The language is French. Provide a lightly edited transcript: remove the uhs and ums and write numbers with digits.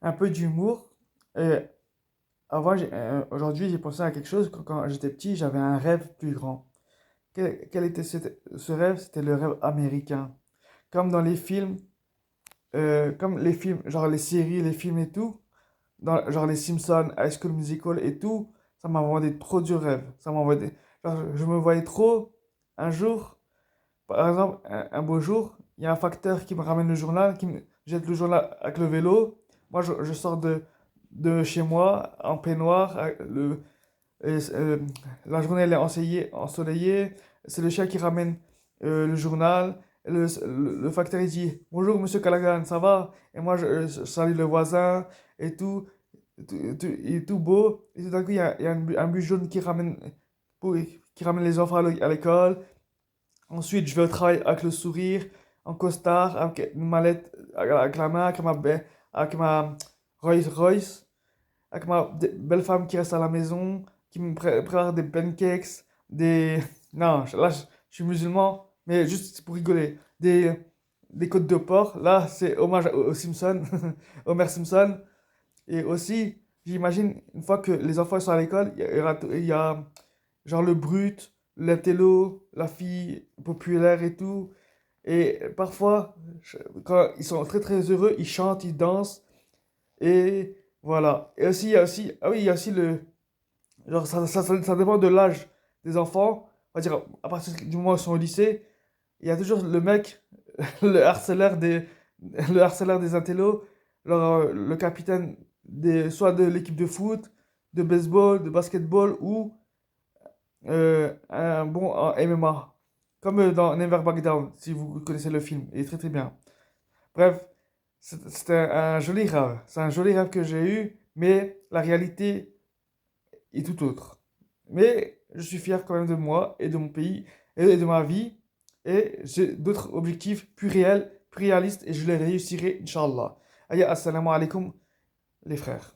un peu d'humour. Et aujourd'hui, j'ai pensé à quelque chose. Quand j'étais petit, j'avais un rêve plus grand. Quel était ce rêve? C'était le rêve américain. Comme dans les films, comme les films, genre les séries, les films et tout, genre les Simpsons, High School Musical et tout, ça m'a vendu trop du rêve. Genre, je me voyais trop un jour, par exemple, un beau jour, il y a un facteur qui me ramène le journal, qui me jette le journal avec le vélo. Moi, je sors de chez moi en peignoir. Et, la journée, elle est ensoleillée. C'est le chien qui ramène le journal. Le facteur, il dit: Bonjour, monsieur Callaghan, ça va? Et moi, je salue le voisin et tout. Il est tout beau. Et tout d'un coup, il y a un bus jaune qui ramène les enfants à l'école. Ensuite, je vais au travail avec le sourire, en costard, avec une mallette avec la main, avec ma Rolls Royce, avec ma belle femme qui reste à la maison, qui me prépare des pancakes, des... Non, je suis musulman, mais juste pour rigoler. Des côtes de porc. Là, c'est hommage aux Simpson, Homer Simpson. Et aussi, j'imagine, une fois que les enfants sont à l'école, il y a genre le brut, l'intello, la fille populaire et tout. Et parfois, quand ils sont très très heureux, ils chantent, ils dansent. Et voilà. Et aussi, il y a aussi, ah oui, il y a aussi le, genre ça dépend de l'âge des enfants. On va dire, à partir du moment où ils sont au lycée, il y a toujours le mec, le harceleur des, le harceleur des intellos, le capitaine soit de l'équipe de foot, de baseball, de basketball ou un bon en MMA. Comme dans Never Back Down, si vous connaissez le film. Il est très très bien. Bref, c'était un joli rêve. C'est un joli rêve que j'ai eu, mais la réalité est tout autre. Mais je suis fier quand même de moi et de mon pays et de ma vie. Et j'ai d'autres objectifs plus réels, plus réalistes, et je les réussirai, Inch'Allah. Allez, assalamu alaikum, les frères.